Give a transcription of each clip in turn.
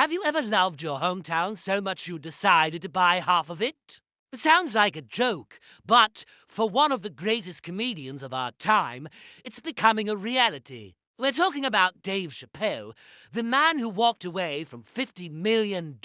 Have you ever loved your hometown so much you decided to buy half of it? It sounds like a joke, but for one of the greatest comedians of our time, it's becoming a reality. We're talking about Dave Chappelle, the man who walked away from $50 million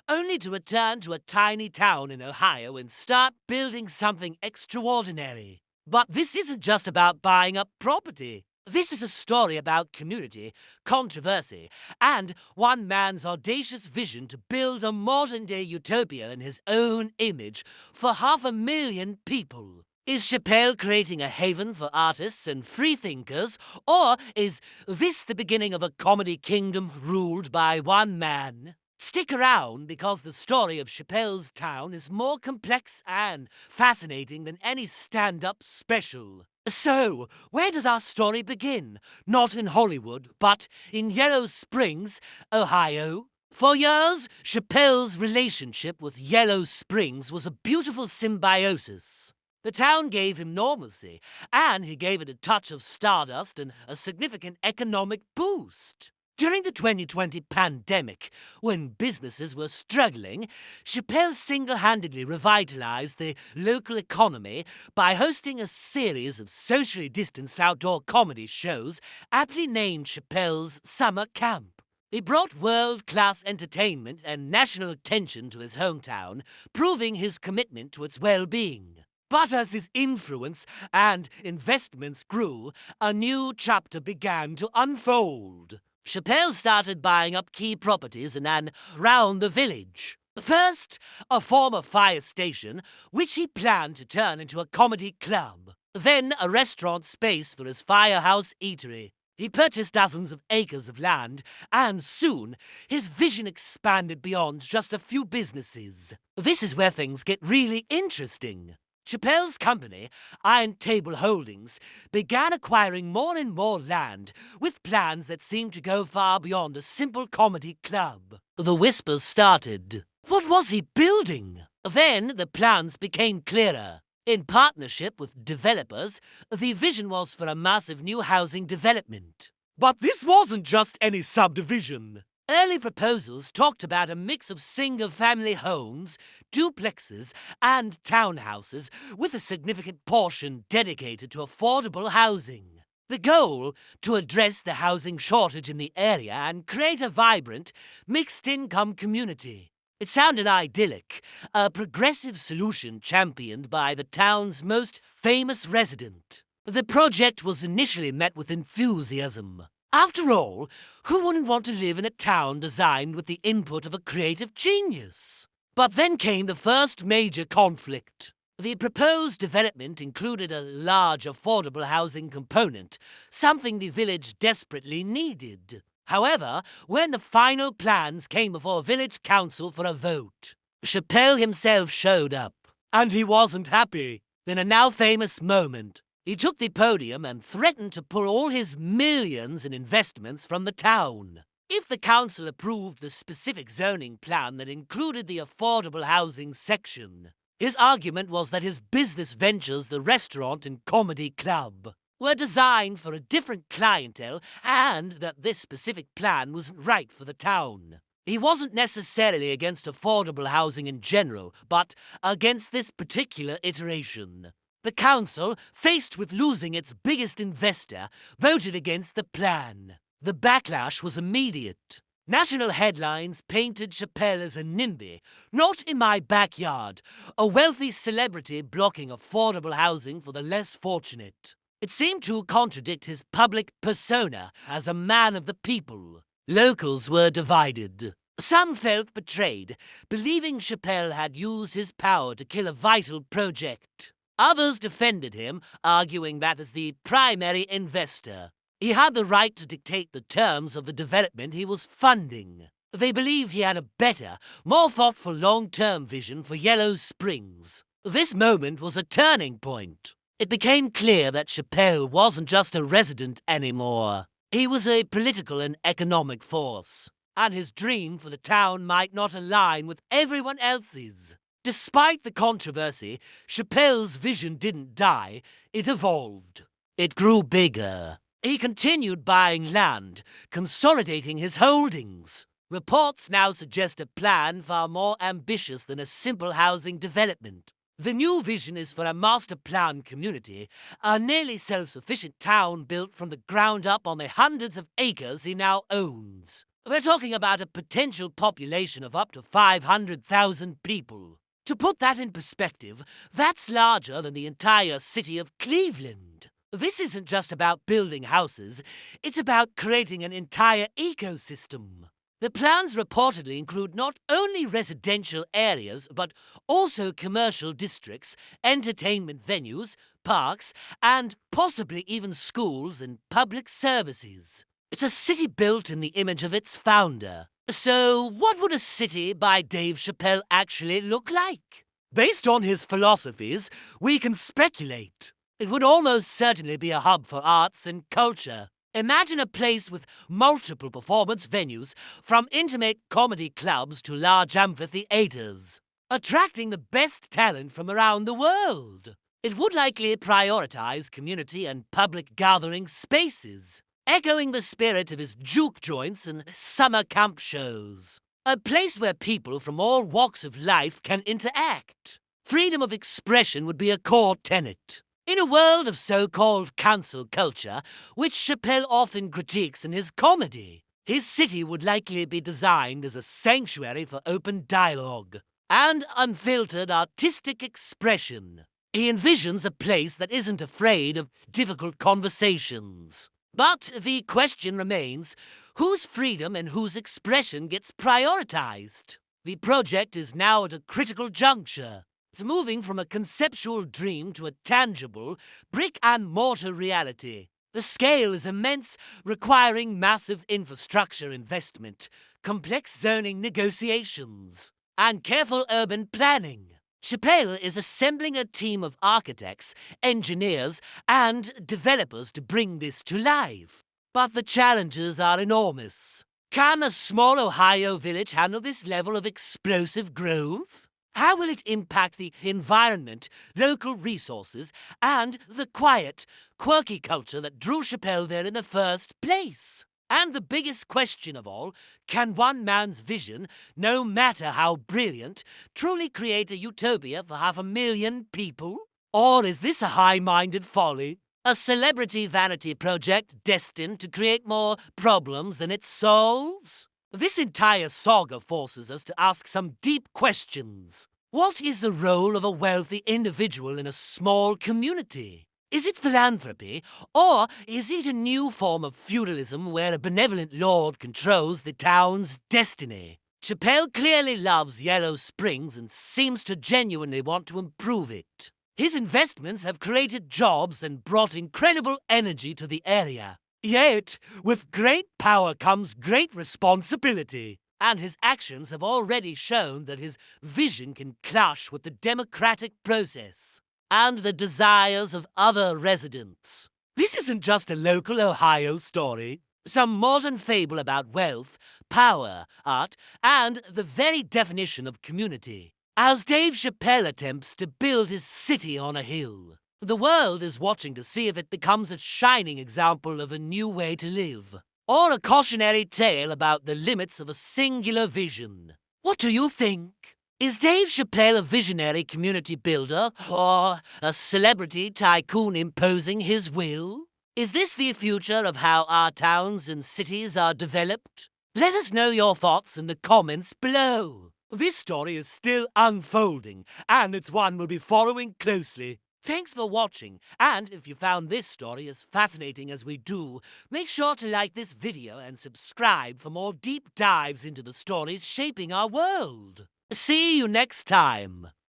only to return to a tiny town in Ohio and start building something extraordinary. But this isn't just about buying up property. This is a story about community, controversy, and one man's audacious vision to build a modern-day utopia in his own image for 500,000 people. Is Chappelle creating a haven for artists and freethinkers, or is this the beginning of a comedy kingdom ruled by one man? Stick around, because the story of Chappelle's town is more complex and fascinating than any stand-up special. So, where does our story begin? Not in Hollywood, but in Yellow Springs, Ohio. For years, Chappelle's relationship with Yellow Springs was a beautiful symbiosis. The town gave him normalcy, and he gave it a touch of stardust and a significant economic boost. During the 2020 pandemic, when businesses were struggling, Chappelle single-handedly revitalized the local economy by hosting a series of socially distanced outdoor comedy shows aptly named Chappelle's Summer Camp. He brought world-class entertainment and national attention to his hometown, proving his commitment to its well-being. But as his influence and investments grew, a new chapter began to unfold. Chappelle started buying up key properties in and around the village. First, a former fire station, which he planned to turn into a comedy club. Then, a restaurant space for his firehouse eatery. He purchased dozens of acres of land, and soon, his vision expanded beyond just a few businesses. This is where things get really interesting. Chappelle's company, Iron Table Holdings, began acquiring more and more land, with plans that seemed to go far beyond a simple comedy club. The whispers started. What was he building? Then the plans became clearer. In partnership with developers, the vision was for a massive new housing development. But this wasn't just any subdivision. Early proposals talked about a mix of single-family homes, duplexes, and townhouses, with a significant portion dedicated to affordable housing. The goal, to address the housing shortage in the area and create a vibrant, mixed-income community. It sounded idyllic, a progressive solution championed by the town's most famous resident. The project was initially met with enthusiasm. After all, who wouldn't want to live in a town designed with the input of a creative genius? But then came the first major conflict. The proposed development included a large affordable housing component, something the village desperately needed. However, when the final plans came before village council for a vote, Chappelle himself showed up. And he wasn't happy. In a now famous moment, he took the podium and threatened to pull all his millions in investments from the town. If the council approved the specific zoning plan that included the affordable housing section, his argument was that his business ventures, the restaurant and comedy club, were designed for a different clientele and that this specific plan wasn't right for the town. He wasn't necessarily against affordable housing in general, but against this particular iteration. The council, faced with losing its biggest investor, voted against the plan. The backlash was immediate. National headlines painted Chappelle as a NIMBY, not in my backyard, a wealthy celebrity blocking affordable housing for the less fortunate. It seemed to contradict his public persona as a man of the people. Locals were divided. Some felt betrayed, believing Chappelle had used his power to kill a vital project. Others defended him, arguing that as the primary investor, he had the right to dictate the terms of the development he was funding. They believed he had a better, more thoughtful long-term vision for Yellow Springs. This moment was a turning point. It became clear that Chappelle wasn't just a resident anymore. He was a political and economic force, and his dream for the town might not align with everyone else's. Despite the controversy, Chappelle's vision didn't die, it evolved. It grew bigger. He continued buying land, consolidating his holdings. Reports now suggest a plan far more ambitious than a simple housing development. The new vision is for a master planned community, a nearly self-sufficient town built from the ground up on the hundreds of acres he now owns. We're talking about a potential population of up to 500,000 people. To put that in perspective, that's larger than the entire city of Cleveland. This isn't just about building houses, it's about creating an entire ecosystem. The plans reportedly include not only residential areas, but also commercial districts, entertainment venues, parks, and possibly even schools and public services. It's a city built in the image of its founder. So, what would a city by Dave Chappelle actually look like? Based on his philosophies, we can speculate. It would almost certainly be a hub for arts and culture. Imagine a place with multiple performance venues, from intimate comedy clubs to large amphitheaters, attracting the best talent from around the world. It would likely prioritize community and public gathering spaces, echoing the spirit of his juke joints and summer camp shows. A place where people from all walks of life can interact. Freedom of expression would be a core tenet. In a world of so-called cancel culture, which Chappelle often critiques in his comedy, his city would likely be designed as a sanctuary for open dialogue and unfiltered artistic expression. He envisions a place that isn't afraid of difficult conversations. But the question remains, whose freedom and whose expression gets prioritized? The project is now at a critical juncture. It's moving from a conceptual dream to a tangible, brick-and-mortar reality. The scale is immense, requiring massive infrastructure investment, complex zoning negotiations, and careful urban planning. Chappelle is assembling a team of architects, engineers, and developers to bring this to life. But the challenges are enormous. Can a small Ohio village handle this level of explosive growth? How will it impact the environment, local resources, and the quiet, quirky culture that drew Chappelle there in the first place? And the biggest question of all, can one man's vision, no matter how brilliant, truly create a utopia for 500,000 people? Or is this a high-minded folly? A celebrity vanity project destined to create more problems than it solves? This entire saga forces us to ask some deep questions. What is the role of a wealthy individual in a small community? Is it philanthropy, or is it a new form of feudalism where a benevolent lord controls the town's destiny? Chappelle clearly loves Yellow Springs and seems to genuinely want to improve it. His investments have created jobs and brought incredible energy to the area. Yet, with great power comes great responsibility, and his actions have already shown that his vision can clash with the democratic process and the desires of other residents. This isn't just a local Ohio story. Some modern fable about wealth, power, art, and the very definition of community. As Dave Chappelle attempts to build his city on a hill, the world is watching to see if it becomes a shining example of a new way to live, or a cautionary tale about the limits of a singular vision. What do you think? Is Dave Chappelle a visionary community builder, or a celebrity tycoon imposing his will? Is this the future of how our towns and cities are developed? Let us know your thoughts in the comments below. This story is still unfolding, and it's one we'll be following closely. Thanks for watching, and if you found this story as fascinating as we do, make sure to like this video and subscribe for more deep dives into the stories shaping our world. See you next time.